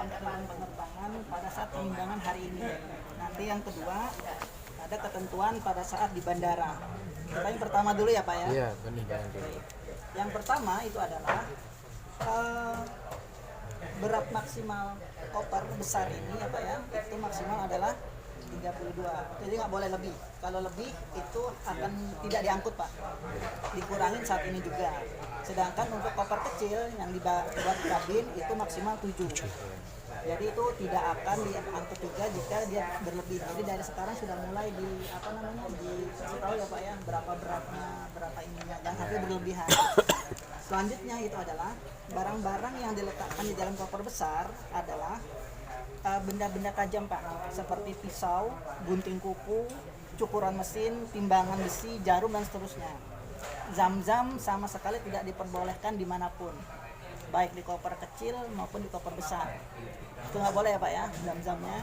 ketentuan penerbangan pada saat penimbangan hari ini. Nanti yang kedua ada ketentuan pada saat di bandara. Kita yang pertama dulu ya Pak ya. Iya, penimbangan dulu. Yang pertama itu adalah berat maksimal koper besar ini ya Pak ya, itu maksimal adalah 32, jadi nggak boleh lebih. Kalau lebih itu akan tidak diangkut Pak, dikurangin saat ini juga. Sedangkan untuk koper kecil yang dibuat kabin itu maksimal 7. Jadi itu tidak akan diangkut juga jika dia berlebih. Jadi dari sekarang sudah mulai dikasih tahu ya Pak ya, berapa beratnya, berapa ininya, dan sampai berlebihan. Selanjutnya itu adalah barang-barang yang diletakkan di dalam koper besar adalah benda-benda tajam Pak, seperti pisau, gunting kuku, cukuran mesin, timbangan besi, jarum dan seterusnya. Zam-zam sama sekali tidak diperbolehkan dimanapun, baik di koper kecil maupun di koper besar. Itu nggak boleh ya Pak ya, zam-zamnya.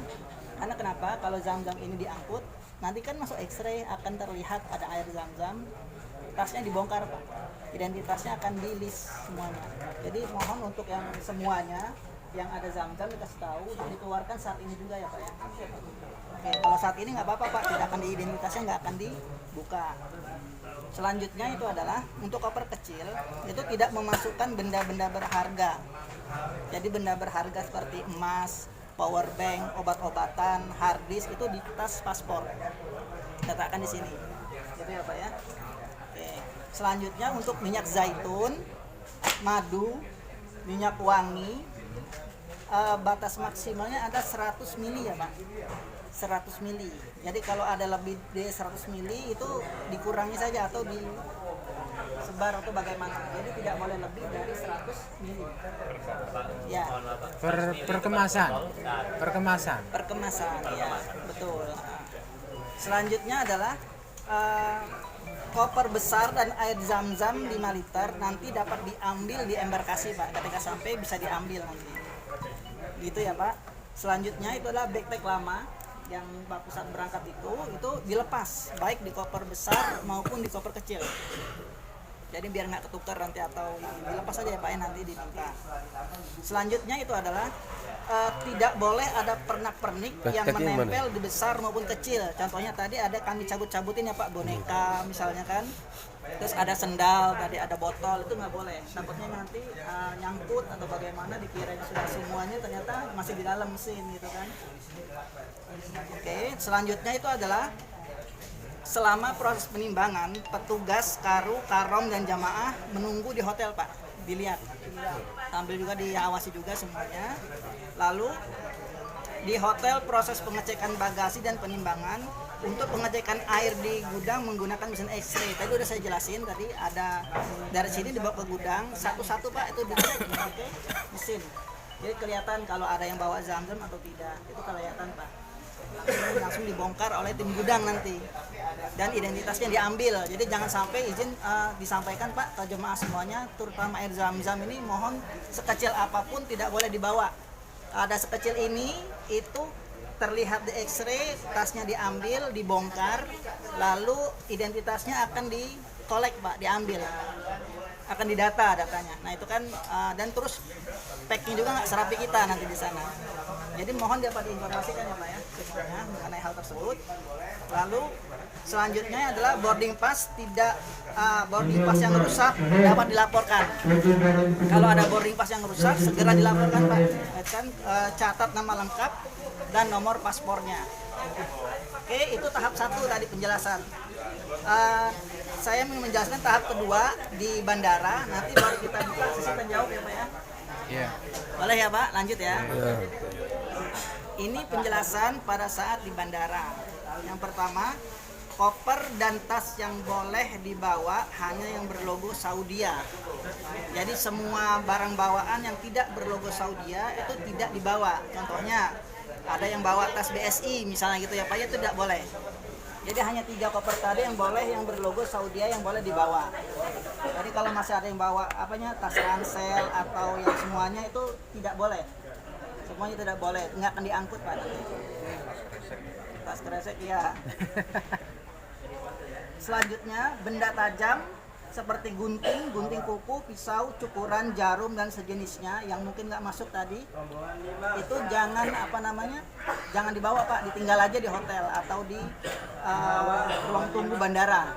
Karena kenapa? Kalau zam-zam ini diangkut, nanti kan masuk X-ray akan terlihat ada air zam-zam, tasnya dibongkar Pak, identitasnya akan di-list semuanya. Jadi mohon untuk yang semuanya yang ada zam-zam dikasih tahu dan dikeluarkan saat ini juga ya Pak ya. Oke, kalau saat ini nggak apa-apa Pak, tidak akan diidentitasnya, nggak akan dibuka. Selanjutnya itu adalah untuk koper kecil itu tidak memasukkan benda-benda berharga. Jadi benda berharga seperti emas, power bank, obat-obatan, hard disk itu di tas paspor. Letakkan di sini. Gitu ya Pak ya. Oke. Selanjutnya untuk minyak zaitun, madu, minyak wangi, batas maksimalnya ada 100 mili ya Pak, 100 mili. Jadi kalau ada lebih dari 100 mili itu dikurangi saja atau disebar atau bagaimana. Jadi tidak boleh lebih dari 100 mili. Ya. Perkemasan, ya betul. Selanjutnya adalah koper besar dan air zam-zam 5 liter nanti dapat diambil di embarkasi Pak. Ketika sampai bisa diambil nanti. Gitu ya Pak. Selanjutnya itu adalah backpack lama yang Bapak saat berangkat itu dilepas baik di koper besar maupun di koper kecil. Jadi biar nggak ketukar nanti atau dilepas aja ya Pak ya, nanti diminta. Selanjutnya itu adalah tidak boleh ada pernak-pernik yang menempel di besar maupun kecil. Contohnya tadi ada kami cabut-cabutin ya Pak, boneka misalnya kan. Terus ada sendal, tadi ada botol, itu nggak boleh. Takutnya nanti nyangkut atau bagaimana, dikira sudah semuanya ternyata masih di dalam mesin gitu kan. Oke, selanjutnya itu adalah selama proses penimbangan, petugas karu, karom dan jamaah menunggu di hotel Pak, dilihat, sambil juga diawasi juga semuanya. Lalu di hotel proses pengecekan bagasi dan penimbangan. Untuk pengecekan air di gudang menggunakan mesin X-ray. Tadi udah saya jelasin, tadi ada dari sini dibawa ke gudang, satu-satu Pak itu dicek pakai mesin. Jadi kelihatan kalau ada yang bawa zam-zam atau tidak, itu kelihatan Pak. Langsung dibongkar oleh tim gudang nanti. Dan identitasnya diambil. Jadi jangan sampai izin disampaikan Pak ke jemaah semuanya, terutama air zam-zam ini mohon sekecil apapun tidak boleh dibawa. Ada sekecil ini itu terlihat di X-ray, tasnya diambil, dibongkar, lalu identitasnya akan dikolek Pak, diambil, akan didata datanya. Nah itu kan dan terus packnya juga nggak serapi kita nanti di sana. Jadi mohon dapat diinformasikan ya Pak ya semuanya mengenai hal tersebut. Lalu selanjutnya adalah boarding pass boarding pass yang rusak dapat dilaporkan. Kalau ada boarding pass yang rusak segera dilaporkan Pak. Kan catat nama lengkap dan nomor paspornya. Oke, itu tahap 1 tadi penjelasan. Saya ingin menjelaskan tahap kedua di bandara. Nanti baru kita buka sesi penjawab ya Pak ya. Iya. Boleh ya Pak, lanjut ya. Iya. Ini penjelasan pada saat di bandara. Yang pertama, koper dan tas yang boleh dibawa hanya yang berlogo Saudia. Jadi semua barang bawaan yang tidak berlogo Saudia itu tidak dibawa. Contohnya ada yang bawa tas BSI misalnya gitu ya Pak ya, itu tidak boleh. Jadi hanya 3 koper tadi yang boleh, yang berlogo Saudia yang boleh dibawa. Jadi kalau masih ada yang bawa tas ransel atau yang semuanya itu tidak boleh. Semuanya tidak boleh, nggak akan diangkut Pak. Tas kresek ya. Selanjutnya benda tajam seperti gunting kuku, pisau, cukuran, jarum dan sejenisnya yang mungkin nggak masuk tadi, itu jangan jangan dibawa Pak, ditinggal aja di hotel atau di ruang tunggu bandara.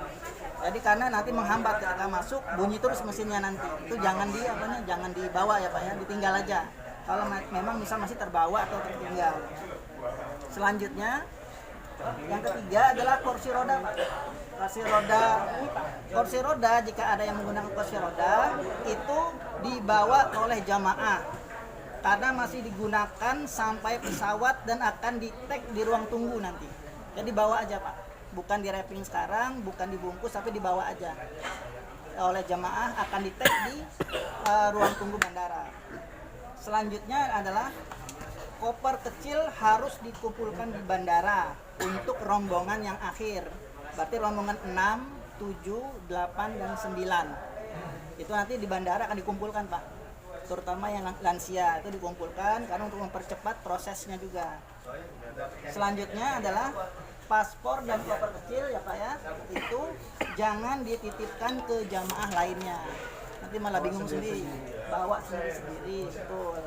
Jadi karena nanti menghambat ketika masuk, bunyi terus mesinnya nanti. Itu jangan jangan dibawa ya Pak ya, ditinggal aja. Kalau memang misal masih terbawa atau tertinggal. Selanjutnya yang ketiga adalah kursi roda Pak. Kursi roda jika ada yang menggunakan kursi roda itu dibawa oleh jamaah karena masih digunakan sampai pesawat dan akan di-tag di ruang tunggu nanti. Jadi bawa aja Pak, bukan di wrapping sekarang, bukan dibungkus tapi dibawa aja oleh jamaah, akan di-tag di ruang tunggu bandara. Selanjutnya adalah koper kecil harus dikumpulkan di bandara untuk rombongan yang akhir. Berarti rombongan 6, 7, 8, dan 9. Itu nanti di bandara akan dikumpulkan Pak. Terutama yang lansia itu dikumpulkan karena untuk mempercepat prosesnya juga. Selanjutnya adalah paspor dan koper kecil ya Pak ya. Itu jangan dititipkan ke jamaah lainnya. Nanti malah bingung sendiri, bawa sendiri-sendiri. Betul.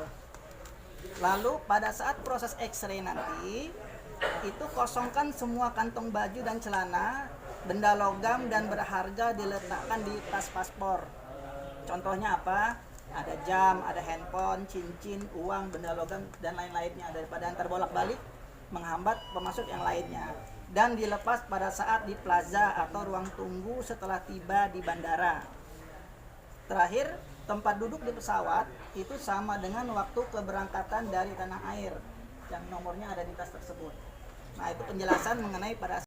Lalu pada saat proses X-ray nanti itu kosongkan semua kantong baju dan celana, benda logam dan berharga diletakkan di tas paspor. Contohnya apa? Ada jam, ada handphone, cincin, uang, benda logam dan lain-lainnya, daripada antar bolak-balik menghambat pemasok yang lainnya. Dan dilepas pada saat di plaza atau ruang tunggu setelah tiba di bandara. Terakhir, tempat duduk di pesawat itu sama dengan waktu keberangkatan dari tanah air yang nomornya ada di tas tersebut. Nah, itu penjelasan mengenai pada